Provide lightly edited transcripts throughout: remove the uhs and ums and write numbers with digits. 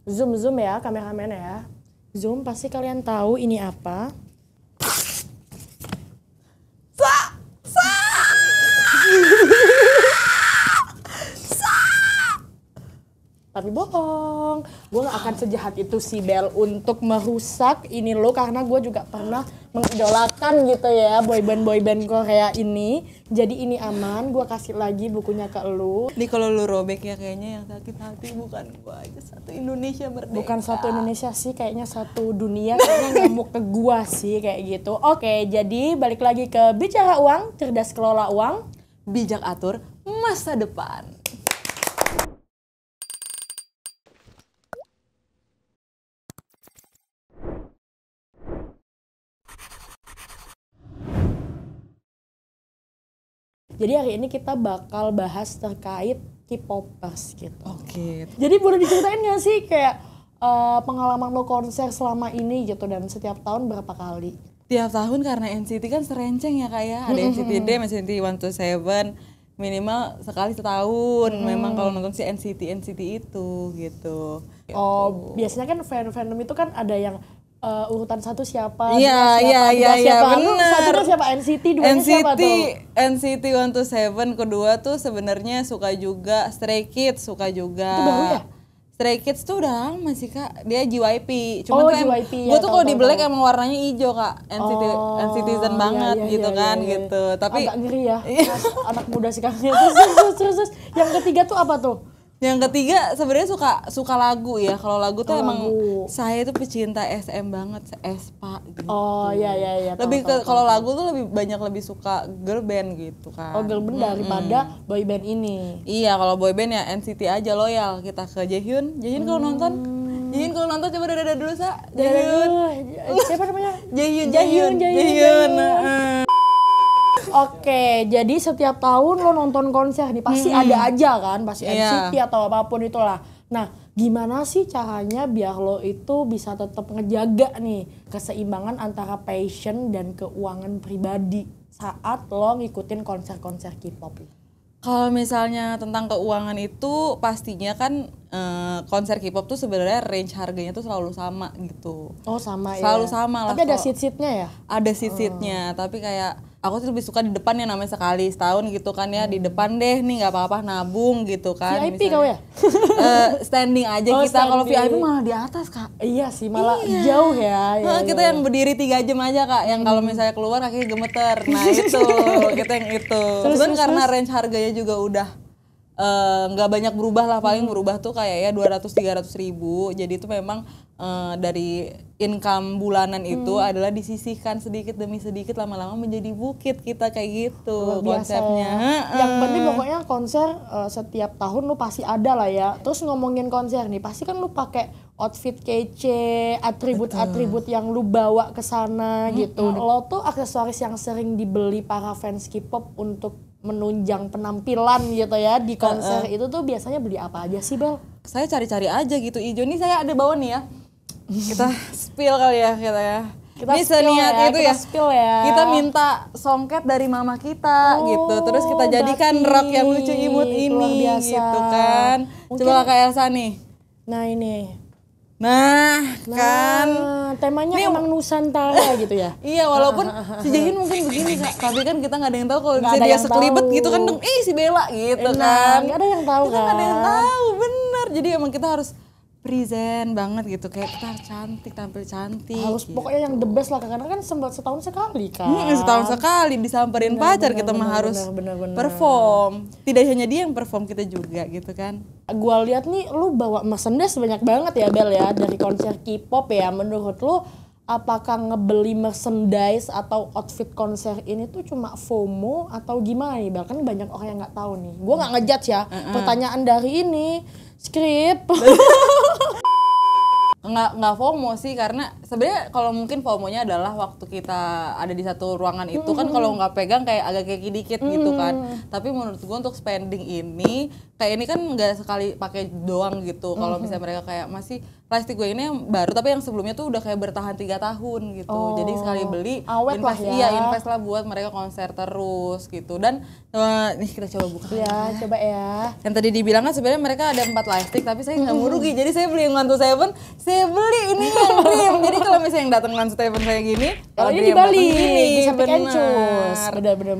Zoom ya kameramen ya. Zoom pasti kalian tahu ini apa. Tapi bohong, gue gak akan sejahat itu sih Bel untuk merusak ini lo, karena gue juga pernah mengidolakan gitu ya boyband Korea ini. Jadi ini aman, gue kasih lagi bukunya ke lo. Nih kalau lu robek ya kayaknya yang sakit hati bukan gue aja, satu Indonesia merdeka. Bukan satu Indonesia sih, kayaknya satu dunia, kayaknya ngamuk ke gue sih kayak gitu. Oke, jadi balik lagi ke bicara uang, cerdas kelola uang, bijak atur masa depan. Jadi hari ini kita bakal bahas terkait K-popers gitu. Oke. Jadi boleh diceritain gak sih kayak pengalaman lo konser selama ini gitu, dan setiap tahun berapa kali? Tiap tahun karena NCT kan serenceng ya kak ya. Ada NCT Dream, NCT 127, minimal sekali setahun. Memang kalau nonton si NCT itu gitu. Oh, biasanya kan fandom itu kan ada yang urutan satu siapa, Iya, siapa. Lu bener. satunya siapa? NCT, duanya siapa tuh? NCT 127, kedua tuh sebenarnya suka juga, Stray Kids suka juga. Itu baru ya? Stray Kids tuh udah lama sih kak, dia JYP. Oh, Cuman JYP, gue ya, tuh kalau di Black tahu. emang warnanya hijau kak, NCTzen banget gitu kan gitu. Tapi agak ngeri ya, anak muda sekarang. Terus yang ketiga tuh apa tuh? yang ketiga sebenarnya suka lagu ya. Kalau lagu tuh emang lagu. saya tuh pecinta SM banget, Aespa gitu. Oh iya. Lebih ke kalau lagu tuh lebih suka girl band gitu kan. Oh, girl band daripada boy band ini. Iya, kalau boy band ya NCT aja loyal kita ke Jaehyun. Kalau nonton coba dada dulu Sa. Jaehyun. Siapa namanya? Jaehyun. Oke, jadi setiap tahun lo nonton konser nih pasti ada aja kan, pasti NCT atau apapun itulah. Nah, gimana sih caranya biar lo itu bisa tetap ngejaga nih keseimbangan antara passion dan keuangan pribadi saat lo ngikutin konser-konser K-pop? Kalau misalnya tentang keuangan itu pastinya kan konser K-pop tuh sebenarnya range harganya tuh selalu sama gitu. Oh sama ya. Selalu sama lah. Tapi ada seat-seatnya ya? Ada seat-seatnya, tapi kayak aku tuh lebih suka di depan ya, namanya sekali setahun gitu kan ya, di depan deh nih nggak apa-apa nabung gitu kan. VIP kau ya? Standing aja kita, kalau VIP malah di atas kak. Iya sih, malah jauh ya. Kita yang berdiri 3 jam aja kak, yang kalau misalnya keluar kakinya gemeter. Nah itu, kita yang itu. Cuman karena range harganya juga udah nggak banyak berubah lah, paling berubah tuh kayak ya 200-300 ribu. Jadi itu memang dari income bulanan itu adalah disisihkan sedikit demi sedikit, lama-lama menjadi bukit kita kayak gitu konsepnya. Yang penting pokoknya konser setiap tahun lu pasti ada lah ya. Terus ngomongin konser nih, pasti kan lu pakai outfit kece, atribut-atribut yang lu bawa ke sana gitu. Lo tuh aksesoris yang sering dibeli para fans K-pop untuk menunjang penampilan gitu ya di konser itu tuh biasanya beli apa aja sih Bel? Saya cari-cari aja gitu. Ijo nih saya ada bawa nih ya. Kita spill kali ya kita ya. Ini seniat itu ya. Kita minta songket dari mama kita gitu. Terus kita jadikan rok yang lucu imut ini gitu kan. Mungkin coba Kak Elsa nih. Nah ini. Nah kan temanya emang Nusantara gitu ya. Iya, walaupun si Jaehyun mungkin begini Kak, tapi kan kita nggak ada yang tahu kalau dia sekelibet gitu kan, si Bella gitu kan. Nggak ada yang tahu kan. Nggak ada yang tahu, bener. Jadi emang kita harus present banget gitu, kayak kita harus cantik, tampil cantik. Harus gitu. Pokoknya yang the best lah, karena kan setahun sekali kan. Setahun sekali disamperin pacar, kita mah harus perform. Tidak hanya dia yang perform, kita juga gitu kan. Gua lihat nih lu bawa merchandise banyak banget ya Bel ya dari konser K-pop ya. Menurut lu apakah ngebeli merchandise atau outfit konser ini tuh cuma FOMO atau gimana nih Bel? Kan banyak orang yang nggak tahu nih. Gua nggak ngejudge ya. Pertanyaan dari ini skrip. Nggak FOMO sih, karena sebenarnya kalau mungkin FOMO-nya adalah waktu kita ada di satu ruangan itu kan kalau nggak pegang kayak agak keki dikit gitu kan. Tapi menurut gue untuk spending ini kayak ini kan nggak sekali pakai doang gitu. Kalau misalnya mereka kayak masih plastik gue ini yang baru, tapi yang sebelumnya tuh udah kayak bertahan 3 tahun gitu. Jadi sekali beli awet lah ya. Iya, invest lah buat mereka konser terus gitu. Dan nih kita coba buka. Ya, coba ya. Yang tadi dibilang kan sebenarnya mereka ada 4 lightstick, tapi saya nggak mau rugi. Jadi saya beli yang One to Seven, saya beli ini yang dream. Jadi kalau misalnya yang datang One to Seven kayak gini, kalau ini dibalik, bisa pakai encus.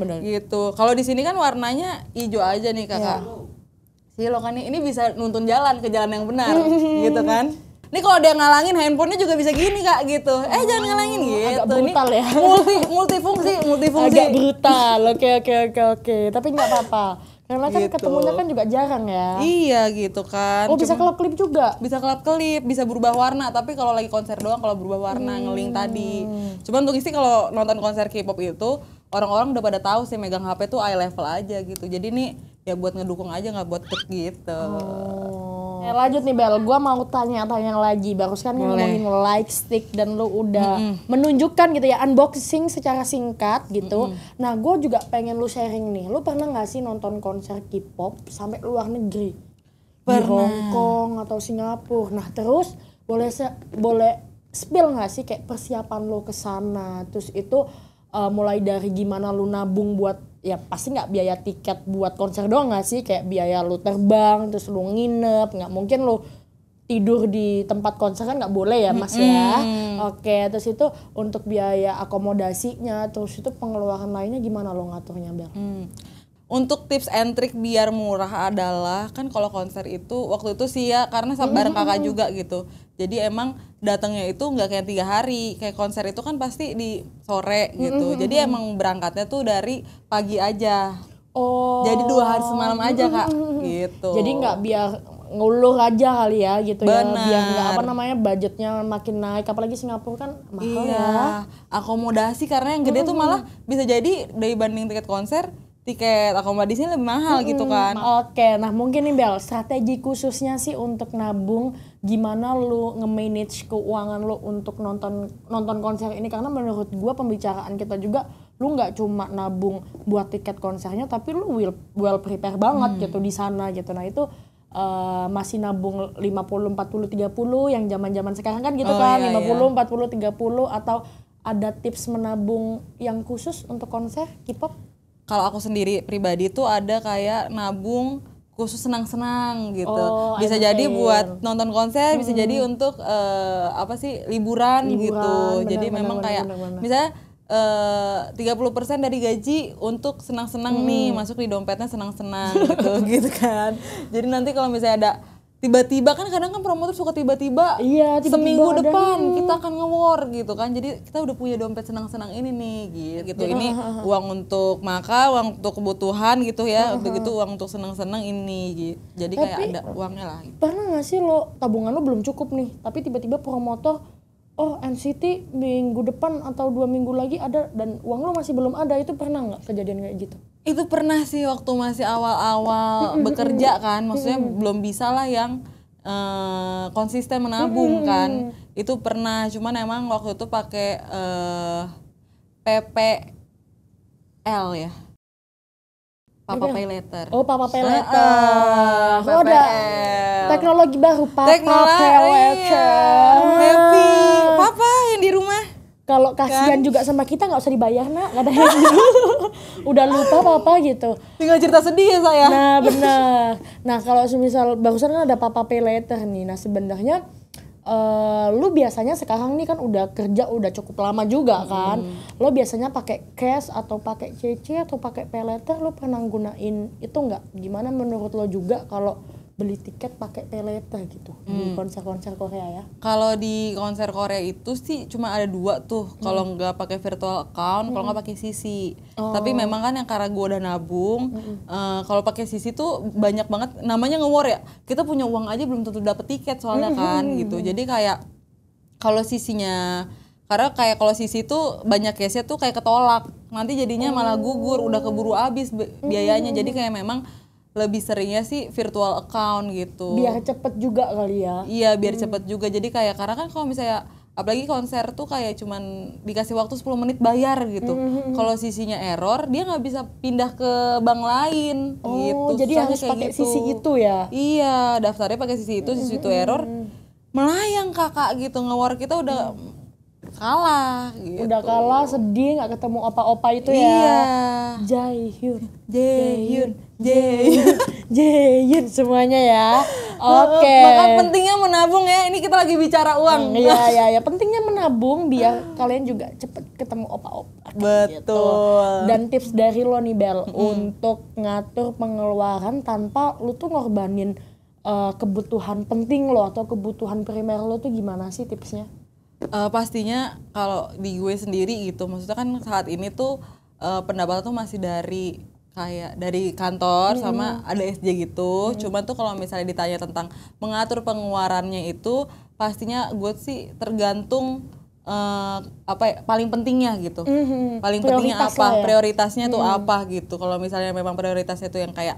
Bener. Gitu. Kalau di sini kan warnanya hijau aja nih kakak. Si lo kan ini bisa nuntun jalan ke jalan yang benar, gitu kan? Ini kalau dia ngalangin handphonenya juga bisa gini kak gitu. Jangan ngalangin gitu. Agak brutal ini ya. multifungsi. Agak brutal. Oke. Tapi nggak apa-apa. Karena kan gitu. ketemunya kan juga jarang ya. Iya gitu kan. Oh bisa kelap-kelip juga? Bisa kelap-kelip, bisa berubah warna. Tapi kalau lagi konser doang kalau berubah warna ngeling tadi. Cuman untuk isi kalau nonton konser K-pop itu orang-orang udah pada tahu sih megang HP tuh eye level aja gitu. Jadi nih ya buat ngedukung aja nggak buat tek gitu. Lanjut nih Bel, gue mau tanya-tanya lagi. Barusan ngomongin lightstick dan lu udah menunjukkan gitu ya unboxing secara singkat gitu. Nah gue juga pengen lu sharing nih. Lu pernah nggak sih nonton konser K-pop sampai luar negeri? Di Hong Kong atau Singapura. Nah terus boleh spill nggak sih kayak persiapan lu ke sana? Terus itu mulai dari gimana lu nabung buat ya pasti nggak biaya tiket buat konser doang nggak sih, kayak biaya lu terbang terus lu nginep, nggak mungkin lu tidur di tempat konser kan nggak boleh ya mas ya. Oke, terus itu untuk biaya akomodasinya, terus itu pengeluaran lainnya gimana lo ngaturnya Bel? Untuk tips and trick biar murah adalah kan kalau konser itu waktu itu sih ya karena bareng kakak juga gitu. Jadi emang datangnya itu nggak kayak 3 hari, kayak konser itu kan pasti di sore gitu. Jadi emang berangkatnya tuh dari pagi aja. Oh. Jadi 2 hari semalam aja kak, gitu. Jadi nggak biar ngulur aja kali ya gitu. Bener. Ya, biar nggak budgetnya makin naik. Apalagi Singapura kan mahal ya. Akomodasi karena yang gede tuh malah bisa jadi dibanding tiket konser, tiket akomodasinya lebih mahal gitu kan. Oke, nah mungkin nih Bel, strategi khususnya sih untuk nabung, gimana lu nge-manage keuangan lu untuk nonton konser ini, karena menurut gua pembicaraan kita juga lu nggak cuma nabung buat tiket konsernya, tapi lu well prepare banget gitu di sana gitu. Nah itu masih nabung 50 40 30 yang zaman-zaman sekarang kan gitu kan, 50 40 30 atau ada tips menabung yang khusus untuk konser K-pop? Kalau aku sendiri pribadi tuh ada kayak nabung khusus senang-senang gitu. Bisa jadi buat nonton konser, bisa jadi untuk liburan gitu. Jadi memang kayak misalnya 30% dari gaji untuk senang-senang nih, masuk di dompetnya senang-senang gitu kan. Jadi nanti kalau misalnya ada tiba-tiba kan kadang kan promotor suka tiba-tiba seminggu depan kita akan nge-war gitu kan, jadi kita udah punya dompet senang-senang ini nih gitu. Ini uang untuk makan, uang untuk kebutuhan gitu ya, begitu uang untuk senang-senang ini gitu. Jadi kayak ada uangnya lah gitu. Pernah gak sih lo tabungan lo belum cukup nih, tapi tiba-tiba promotor NCT minggu depan atau 2 minggu lagi ada dan uang lo masih belum ada, itu pernah nggak kejadian kayak gitu? Itu pernah sih waktu masih awal-awal bekerja kan, maksudnya belum bisa lah yang konsisten menabung kan. Itu pernah, cuman emang waktu itu pakai PPL ya. Papa Pay Later. Oh, Papa Pay Later. Ada teknologi baru, Papa Pay Later. Happy. Papa yang di rumah. Kalau kasihan juga sama kita nggak usah dibayar nak, nggak ada yang udah lupa apa gitu. Tinggal cerita sedih ya saya. Nah benar. Nah kalau semisal barusan kan ada Papa Pay Later nih. Nah sebenarnya lu biasanya sekarang nih kan udah kerja udah cukup lama juga kan. Lo biasanya pakai cash atau pakai CC atau pakai pay later, lo pernah gunain itu nggak? Gimana menurut lo juga kalau beli tiket pakai pay later gitu di konser-konser Korea ya? Kalau di konser Korea itu sih cuma ada 2 tuh. Kalau nggak pakai virtual account, kalau nggak pakai CC. Tapi memang kan yang karena gue udah nabung, kalau pakai CC tuh banyak banget namanya nge-war ya. Kita punya uang aja belum tentu dapet tiket soalnya kan gitu. Jadi kayak kalau CC-nya, karena kayak kalau CC tuh banyak case-nya tuh kayak ketolak. Nanti jadinya malah gugur, udah keburu habis biayanya. Jadi kayak memang lebih seringnya sih virtual account gitu. Biar cepet juga kali ya. Iya biar cepet juga, jadi kayak karena kan kalau misalnya apalagi konser tuh kayak cuman dikasih waktu 10 menit bayar gitu. Kalau sisinya error dia nggak bisa pindah ke bank lain gitu. Jadi harus pakai sisi itu ya? Iya, daftarnya pakai sisi itu, sisi itu error melayang kakak gitu, nge-war kita udah kalah gitu. Udah kalah, sedih, nggak ketemu opa-opa itu ya. Iya. Jaehyun, Jaehyun, Jaehyun. Jaehyun semuanya ya. Oke. Maka pentingnya menabung ya. Ini kita lagi bicara uang. Iya. Pentingnya menabung biar kalian juga cepet ketemu opa-opa. Betul. Gitu. Dan tips dari lo nih Bel untuk ngatur pengeluaran tanpa lu tuh ngorbanin kebutuhan penting lo atau kebutuhan primer lo tuh gimana sih tipsnya? Pastinya kalau di gue sendiri gitu, maksudnya kan saat ini tuh pendapatan tuh masih dari kayak dari kantor sama ada SJ gitu. Cuman tuh kalau misalnya ditanya tentang mengatur pengeluarannya itu pastinya gue sih tergantung paling pentingnya gitu. Paling pentingnya apa? Prioritasnya tuh apa gitu. Kalau misalnya memang prioritasnya tuh yang kayak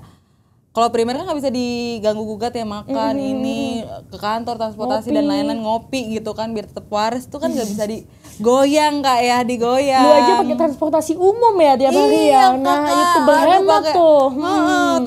kalau primer kan nggak bisa diganggu gugat ya, makan ini ke kantor, transportasi dan lain-lain, ngopi gitu kan biar tetap waras tuh kan nggak bisa digoyang Kak ya, digoyang. Lu aja pakai transportasi umum ya tiap hari ya. Nah, itu berhemat tuh.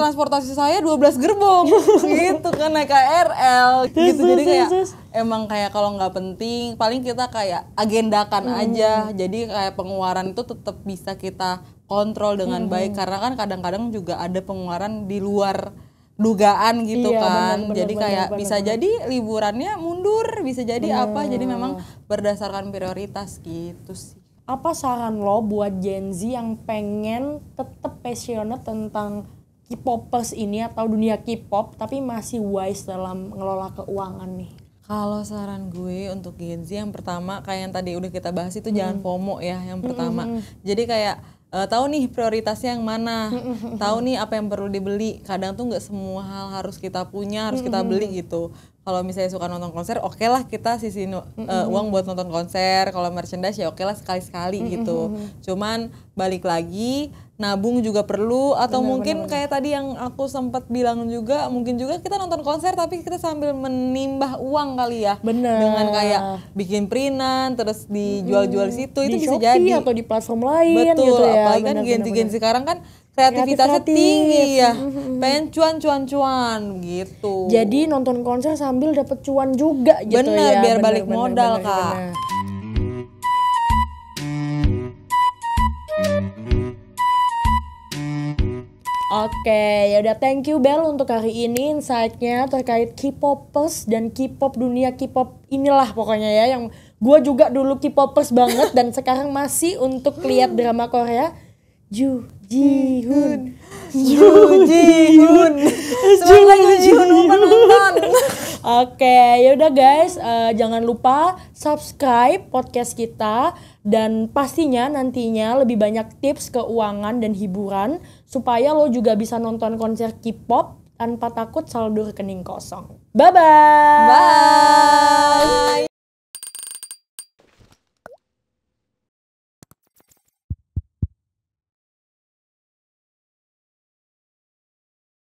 Transportasi saya 12 gerbong gitu kan, naik KRL gitu. Jadi kayak emang kayak kalau nggak penting paling kita kayak agendakan aja. Jadi kayak pengeluaran itu tetap bisa kita kontrol dengan baik, karena kan kadang-kadang juga ada pengeluaran di luar dugaan gitu kan. Jadi kayak bisa jadi liburannya mundur, bisa jadi apa, jadi memang berdasarkan prioritas gitu sih. Apa saran lo buat Gen Z yang pengen tetap passionate tentang K-popers ini atau dunia K-pop tapi masih wise dalam ngelola keuangan nih? Kalau saran gue untuk Gen Z yang pertama kayak yang tadi udah kita bahas itu jangan FOMO ya yang pertama. Jadi kayak tahu nih prioritasnya yang mana, tahu nih apa yang perlu dibeli. Kadang tuh nggak semua hal harus kita punya, harus kita beli gitu. Kalau misalnya suka nonton konser, oke lah kita sisihin uang buat nonton konser. Kalau merchandise ya oke lah sekali-sekali gitu. Cuman balik lagi, nabung juga perlu. Atau mungkin kayak tadi yang aku sempat bilang juga, mungkin juga kita nonton konser tapi kita sambil menimbah uang kali ya. Dengan kayak bikin printan, terus dijual-jual situ, itu bisa Shopee jadi. Atau di platform lain. Betul, gitu ya. apalagi kan Gen Z sekarang kan kreativitasnya tinggi ya, pengen cuan gitu. Jadi nonton konser sambil dapet cuan juga gitu. Bener, biar balik modal Kak. Oke, yaudah thank you Bel untuk hari ini insight-nya terkait K-popers dan K-pop, dunia K-pop inilah pokoknya ya, yang gue juga dulu K-popers banget dan sekarang masih untuk lihat drama Korea. Ju Ji-hoon. Semoga Ju Ji-hoon nonton. Oke, yaudah guys, jangan lupa subscribe podcast kita dan pastinya nantinya lebih banyak tips keuangan dan hiburan supaya lo juga bisa nonton konser K-pop tanpa takut saldo rekening kosong. Bye-bye. Bye.